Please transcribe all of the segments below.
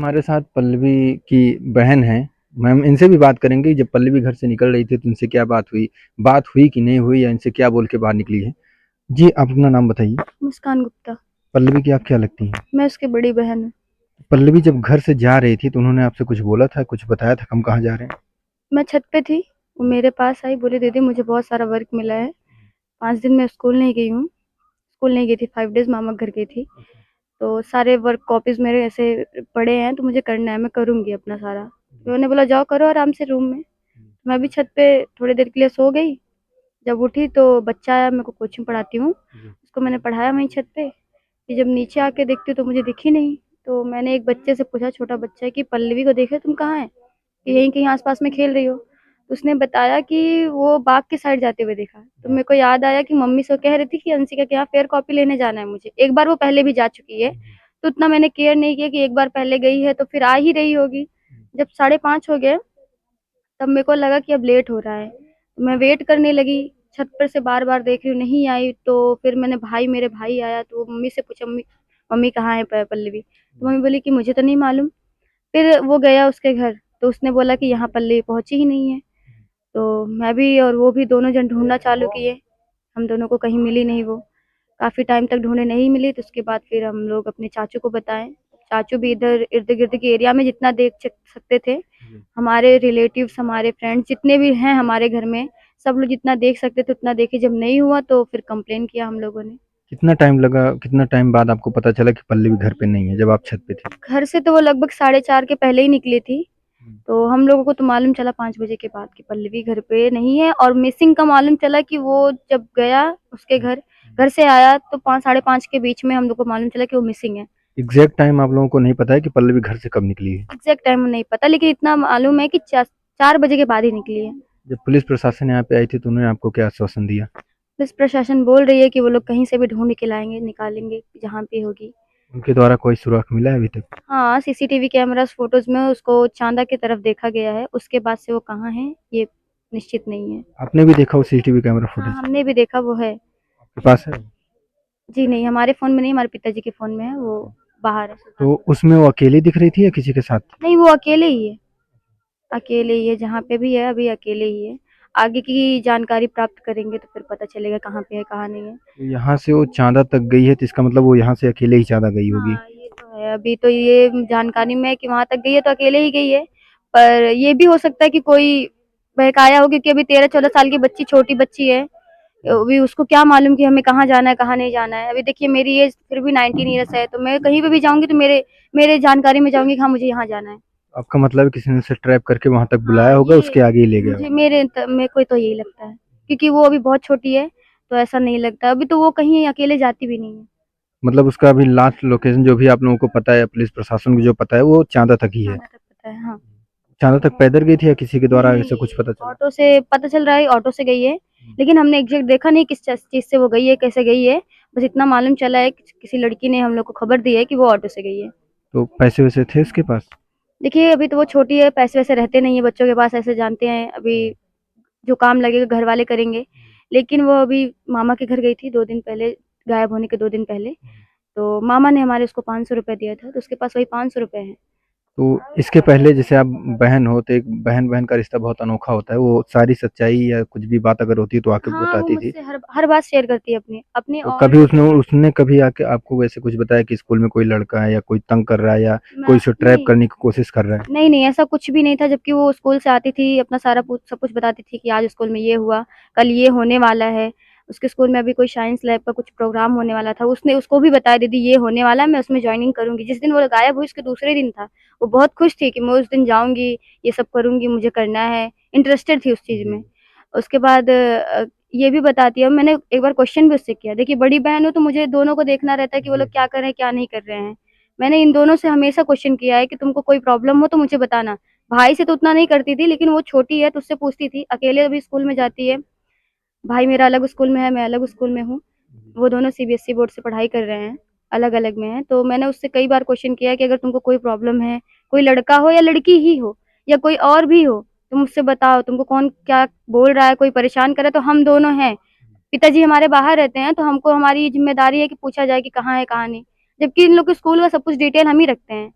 हमारे साथ पल्लवी की बहन है। मैम इनसे भी बात करेंगे, जब पल्लवी घर से निकल रही थी तो इनसे क्या बात हुई? बात हुई कि नहीं हुई या इनसे क्या बोल के बाहर निकली है? जी, आप अपना नाम बताइए। मुस्कान गुप्ता। पल्लवी की आप क्या लगती हैं? मैं उसकी बड़ी बहन हूँ। पल्लवी जब घर से जा रही थी तो उन्होंने आपसे कुछ बोला था, कुछ बताया था हम कहाँ जा रहे हैं? मैं छत पे थी, वो मेरे पास आई, बोली दीदी मुझे बहुत सारा वर्क मिला है। 5 दिन मैं स्कूल नहीं गई हूँ। स्कूल नहीं गई थी, 5 डेज़ मामा के घर गई थी। तो सारे वर्क कॉपीज़ मेरे ऐसे पड़े हैं, तो मुझे करना है, मैं करूँगी अपना सारा। तो उन्होंने बोला जाओ करो आराम से रूम में। मैं भी छत पे थोड़ी देर के लिए सो गई। जब उठी तो बच्चा आया, मैं को कोचिंग पढ़ाती हूँ, जी। उसको मैंने पढ़ाया वहीं छत पे। फिर जब नीचे आके देखती हूँ तो मुझे दिखी नहीं। तो मैंने एक बच्चे से पूछा, छोटा बच्चा है, कि पल्लवी को देखे तुम कहाँ हैं? कि यहीं कहीं आस-पास में खेल रही हो। तो उसने बताया कि वो बाग की साइड जाते हुए देखा। तो मेरे को याद आया कि मम्मी से कह रही थी कि अंशिका के यहाँ फेयर कॉपी लेने जाना है मुझे। एक बार वो पहले भी जा चुकी है, तो उतना मैंने केयर नहीं किया कि एक बार पहले गई है तो फिर आ ही रही होगी। जब 5:30 हो गए, तब मेरे को लगा कि अब लेट हो रहा है। तो मैं वेट करने लगी, छत पर से बार-बार देख रही हूँ नहीं आई। तो फिर मैंने मेरे भाई आया तो वो मम्मी से पूछा, मम्मी मम्मी कहाँ है पल्लवी? तो मम्मी बोली कि मुझे तो नहीं मालूम। फिर वो गया उसके घर, तो उसने बोला कि यहाँ पल्लवी पहुँची ही नहीं है। तो मैं भी और वो भी दोनों जन ढूँढना चालू किए। हम दोनों को कहीं मिली नहीं वो। काफ़ी टाइम तक ढूँढे, नहीं मिली, तो उसके बाद फिर हम लोग अपने चाचू को बताएँ। चाचू भी इधर इर्द-गिर्द के एरिया में जितना देख सकते थे, हमारे रिलेटिव्स, हमारे फ्रेंड्स जितने भी हैं हमारे घर में, सब लोग जितना देख सकते थे उतना देखे। जब नहीं हुआ तो फिर कंप्लेन किया हम लोगों ने। कितना टाइम लगा, कितना टाइम बाद आपको पता चला कि पल्लवी घर पे नहीं है, जब आप छत पे थे? घर से तो वो लगभग 4:30 के पहले ही निकली थी। तो हम लोगों को तो मालूम चला 5 बजे के बाद कि पल्लवी घर पे नहीं है। और मिसिंग का मालूम चला कि वो जब गया उसके घर, घर से आया तो 5 साढ़े 5 के बीच में हम लोग को मालूम चला कि वो मिसिंग है। एग्जैक्ट टाइम आप लोगों को नहीं पता है कि पल्लवी घर से कब निकली है? एग्ज़ैक्ट टाइम नहीं पता, लेकिन इतना मालूम है कि 4 बजे के बाद ही निकली है। जब पुलिस प्रशासन यहाँ पे आई थी तो उन्होंने आपको क्या आश्वासन दिया? पुलिस प्रशासन बोल रही है कि वो लोग कहीं से भी ढूँढ के लाएँगे, निकालेंगे जहाँ पे होगी। उनके द्वारा कोई सुराग मिला है अभी तक? हाँ, सीसीटीवी कैमराज़ फ़ोटोज़ में उसको चांदा की तरफ देखा गया है। उसके बाद से वो कहाँ है, ये निश्चित नहीं है। आपने भी देखा वो सीसीटीवी कैमरा हाँ, फुटेज? हमने भी देखा, वो है। आपके पास है? जी नहीं, हमारे फ़ोन में नहीं, हमारे पिताजी के फ़ोन में है, वो बाहर है तो सुल्तानपुर। उसमें वो अकेली दिख रही थी या किसी के साथ थी? नहीं, वो अकेले ही है, अकेले ही है, जहाँ पे भी है अभी अकेले ही है। आगे की जानकारी प्राप्त करेंगे तो फिर पता चलेगा कहाँ पे है, कहाँ नहीं है। तो यहाँ से वो चाँदा तक गई है तो इसका मतलब वो यहाँ से अकेले ही चाँदा गई होगी। हाँ, ये तो है। अभी तो ये जानकारी में है कि वहाँ तक गई है तो अकेले ही गई है। पर ये भी हो सकता है कि कोई बहकाया हो, क्योंकि अभी 13-14 साल की बच्ची, छोटी बच्ची है। अभी उसको क्या मालूम कि हमें कहाँ जाना है, कहाँ नहीं जाना है। अभी देखिए मेरी एज फिर भी 19 ईयर्स है, तो मैं कहीं पे भी जाऊँगी तो मेरे मेरे जानकारी में जाऊँगी कि हाँ, मुझे यहाँ जाना है। आपका मतलब है किसी ने उसे ट्रैप करके वहाँ तक बुलाया हाँ, होगा, ये उसके आगे ही ले गया मुझे होगा। मेरे को तो यही लगता है। क्योंकि वो अभी बहुत छोटी है, तो ऐसा नहीं लगता। अभी तो वो कहीं अकेले जाती भी नहीं है। मतलब उसका अभी लास्ट लोकेशन जो भी आप लोगों को पता है, पुलिस प्रशासन को जो पता है, वो चाँदा तक ही है। जहाँ तक पता है, हाँ। चाँदा तक पैदल गई थी या किसी के द्वारा ऐसा नहीं, कुछ पता चला? ऑटो से पता चल रहा है, ऑटो से गई है। लेकिन हमने एग्ज़ैक्ट देखा नहीं किस चीज़ से वो गई है, कैसे गई है। बस इतना मालूम चला है कि किसी लड़की ने हम लोग को खबर दी है कि वो ऑटो से गई है। तो पैसे-वैसे थे उसके पास? देखिए अभी तो वो छोटी है, पैसे-वैसे रहते नहीं है बच्चों के पास, ऐसे जानते हैं। अभी जो काम लगेगा घर वाले करेंगे। लेकिन वो अभी मामा के घर गई थी 2 दिन पहले, गायब होने के 2 दिन पहले। तो मामा ने हमारे उसको ₹500 दिया था, तो उसके पास वही ₹500 हैं। तो इसके पहले जैसे आप बहन हो, तो एक बहन-बहन का रिश्ता बहुत अनोखा होता है, वो सारी सच्चाई या कुछ भी बात अगर होती है तो आके हाँ, वो बताती थी। मुझसे हर हर बात शेयर करती है अपनी अपनी तो और कभी उसने उसने कभी आके आपको वैसे कुछ बताया कि स्कूल में कोई लड़का है या कोई तंग कर रहा है या कोई मैं उसे ट्रैप नहीं, करने की कोशिश कर रहा है? नहीं, नहीं, ऐसा कुछ भी नहीं था। जबकि वो स्कूल से आती थी, अपना सारा कुछ सब कुछ बताती थी कि आज स्कूल में ये हुआ, कल ये होने वाला है। उसके स्कूल में अभी कोई साइंस लैब का कुछ प्रोग्राम होने वाला था। उसने उसको भी बताया, दीदी ये होने वाला है, मैं उसमें जॉइनिंग करूँगी। जिस दिन वो गायब हुई उसके दूसरे दिन था। वो बहुत खुश थी कि मैं उस दिन जाऊँगी, ये सब करूँगी, मुझे करना है, इंटरेस्टेड थी उस चीज़ में। उसके बाद ये भी बताती है, मैंने एक बार क्वेश्चन भी उससे किया। देखिए बड़ी बहन हूँ तो मुझे दोनों को देखना रहता है कि वो लोग क्या कर रहे हैं, क्या नहीं कर रहे हैं। मैंने इन दोनों से हमेशा क्वेश्चन किया है कि तुमको कोई प्रॉब्लम हो तो मुझे बताना। भाई से तो उतना नहीं करती थी, लेकिन वो छोटी है तो उससे पूछती थी। अकेले अभी स्कूल में जाती है। भाई मेरा अलग स्कूल में है, मैं अलग स्कूल में हूँ। वो दोनों सीबीएसई बोर्ड से पढ़ाई कर रहे हैं, अलग-अलग में हैं। तो मैंने उससे कई बार क्वेश्चन किया है कि अगर तुमको कोई प्रॉब्लम है, कोई लड़का हो या लड़की ही हो या कोई और भी हो, तुम मुझसे बताओ। तुमको कौन क्या बोल रहा है, कोई परेशान कर रहा है, तो हम दोनों हैं। पिताजी हमारे बाहर रहते हैं, तो हमको हमारी ये ज़िम्मेदारी है कि पूछा जाए कि कहाँ है, कहाँ नहीं। जबकि इन लोग के स्कूल का सब कुछ डिटेल हम ही रखते हैं।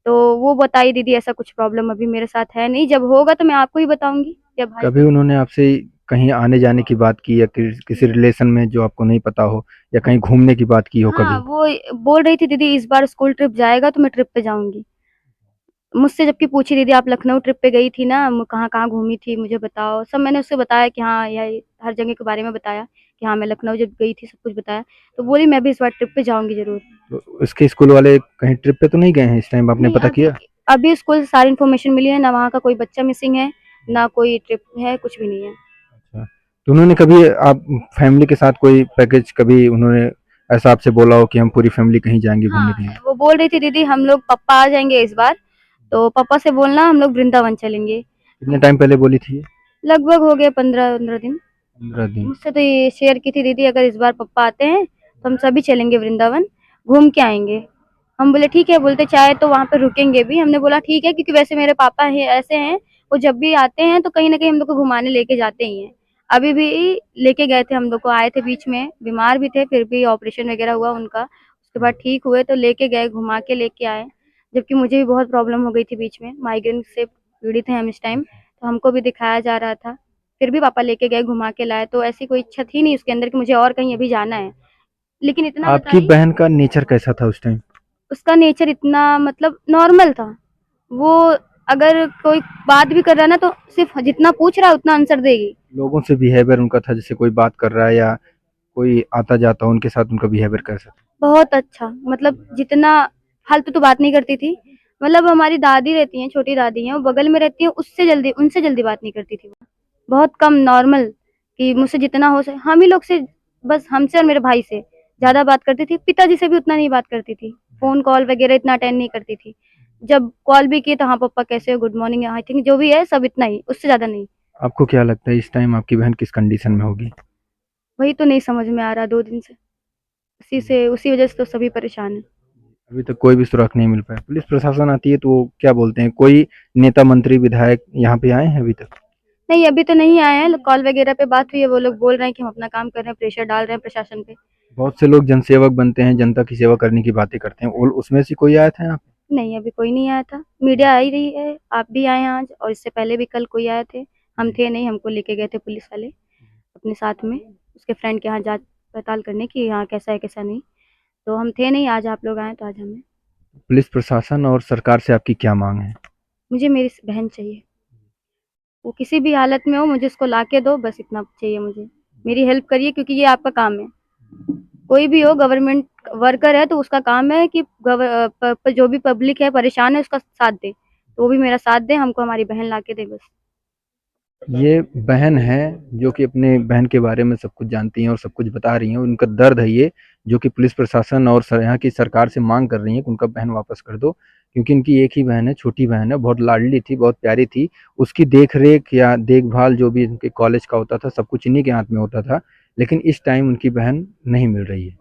तो वो बताई दीदी ऐसा कुछ प्रॉब्लम अभी मेरे साथ है नहीं, जब होगा तो मैं आपको ही बताऊँगी या भाई कभी उन्होंने आपसे कहीं आने-जाने की बात की या किसी रिलेशन में जो आपको नहीं पता हो या कहीं घूमने की बात की हो हाँ, कभी? वो बोल रही थी दीदी इस बार स्कूल ट्रिप जाएगा तो मैं ट्रिप पे जाऊँगी। मुझसे जबकि पूछी दीदी आप लखनऊ ट्रिप पे गई थी ना, कहाँ-कहाँ घूमी थी मुझे बताओ। सब मैंने उससे बताया कि हाँ, यही हर जगह के बारे में बताया कि हाँ, मैं लखनऊ जब गई थी सब कुछ बताया। तो बोली मैं भी इस बार ट्रिप पे जाऊँगी ज़रूर। तो उसके स्कूल वाले कहीं ट्रिप पे तो नहीं गए हैं इस टाइम आपने नहीं पता किया? अभी स्कूल से सारी इन्फॉर्मेशन मिली है, ना वहाँ का कोई बच्चा मिसिंग है, ना कोई ट्रिप है, कुछ भी नहीं है। अच्छा, तो उन्होंने कभी आप फैमिली के साथ कोई पैकेज कभी उन्होंने ऐसा आपसे बोला हो कि हम पूरी फैमिली कहीं जाएँगे घूमने हाँ, के लिए? वो बोल रही थी दीदी हम लोग पापा आ जाएँगे इस बार, तो पापा से बोलना हम लोग वृंदावन चलेंगे। कितने टाइम पहले बोली थी ये? लगभग हो गए 15-15 दिन। 15 दिन। मुझसे तो ये शेयर की थी दीदी अगर इस बार पापा आते हैं तो हम सभी चलेंगे वृंदावन, घूम के आएँगे। हम बोले ठीक है, बोलते चाहे तो वहाँ पे रुकेंगे भी। हमने बोला ठीक है क्योंकि वैसे मेरे पापा हैं ऐसे हैं, वो जब भी आते हैं तो कहीं न कहीं हम लोग को घुमाने लेके जाते ही हैं। अभी भी लेके गए थे हम लोग को, आए थे बीच में, बीमार भी थे फिर भी ऑपरेशन वगैरह हुआ उनका। उसके बाद ठीक हुए तो लेके गए, घुमा के लेके आए। जबकि मुझे भी बहुत प्रॉब्लम हो गई थी बीच में, माइग्रेन से पीड़ित हैं हम इस टाइम, तो हमको भी दिखाया जा रहा था। फिर भी पापा लेके गए, घुमा के लाए, तो ऐसी कोई इच्छा थी नहीं उसके अंदर कि मुझे और कहीं अभी जाना है। लेकिन इतना आपकी बताइए बहन का नेचर कैसा था उस टाइम? उसका नेचर इतना मतलब नॉर्मल था। वो अगर कोई बात भी कर रहा है ना तो सिर्फ़ जितना पूछ रहा है उतना आंसर देगी। लोगों से बिहेवियर उनका था जैसे कोई बात कर रहा है या कोई आता-जाता हो उनके साथ उनका बिहेवियर कैसा था? बहुत अच्छा मतलब जितना फालतू तो बात नहीं करती थी। मतलब हमारी दादी रहती हैं, छोटी दादी हैं, वो बगल में रहती हैं, उससे जल्दी उनसे जल्दी बात नहीं करती थी वो। बहुत कम नॉर्मल कि मुझसे जितना हो सके हम ही लोग से बस हमसे और मेरे भाई से ज़्यादा बात करती थी। पिताजी से भी उतना नहीं बात करती थी। फ़ोन कॉल वगैरह इतना अटेंड नहीं करती थी। जब कॉल भी किए तो हाँ, पापा कैसे हो? गुड मॉर्निंग आई थिंक जो भी है सब इतना ही, उससे ज़्यादा नहीं। आपको क्या लगता है इस टाइम आपकी बहन किस कंडीशन में होगी? वही तो नहीं समझ में आ रहा 2 दिन से। उसी वज़ह से तो सभी परेशान हैं। अभी तक कोई भी सुराग नहीं मिल पाया। पुलिस प्रशासन आती है तो वो क्या बोलते हैं? कोई नेता, मंत्री, विधायक यहाँ पे आए हैं अभी तक? नहीं, अभी तो नहीं आए हैं, कॉल वगैरह पे बात हुई है, वो लोग बोल रहे हैं कि हम अपना काम कर रहे हैं, प्रेशर डाल रहे हैं प्रशासन पे। बहुत से लोग जनसेवक बनते हैं, जनता की सेवा करने की बातें करते हैं। और उसमें से कोई आया था यहाँ पे? नहीं, अभी कोई नहीं आया था। मीडिया आ ही रही है, आप भी आए हैं आज और इससे पहले भी कल कोई आए थे। हम थे नहीं, हमको लेके गए थे पुलिस वाले अपने साथ में, उसके फ्रेंड के यहाँ जाँच-पड़ताल करने कि यहाँ कैसा है, कैसा नहीं। तो हम थे नहीं, आज आप लोग आए तो आज हमें पुलिस प्रशासन और सरकार से आपकी क्या माँग है? मुझे मेरी बहन चाहिए। वो किसी भी हालत में हो मुझे उसको लाके दो बस इतना चाहिए मुझे। मेरी हेल्प करिए क्योंकि ये आपका काम है। कोई भी हो गवर्नमेंट वर्कर है तो उसका काम है कि जो भी पब्लिक है परेशान है उसका साथ दे। तो वो भी मेरा साथ दे, हमको हमारी बहन लाके दे बस। ये बहन है जो कि अपने बहन के बारे में सब कुछ जानती हैं और सब कुछ बता रही हैं। उनका दर्द है ये जो कि पुलिस प्रशासन और यहाँ की सरकार से मांग कर रही हैं कि उनका बहन वापस कर दो, क्योंकि इनकी एक ही बहन है, छोटी बहन है, बहुत लाडली थी, बहुत प्यारी थी। उसकी देख रेख या देखभाल जो भी उनके कॉलेज का होता था सब कुछ इन्हीं के हाथ में होता था, लेकिन इस टाइम उनकी बहन नहीं मिल रही है।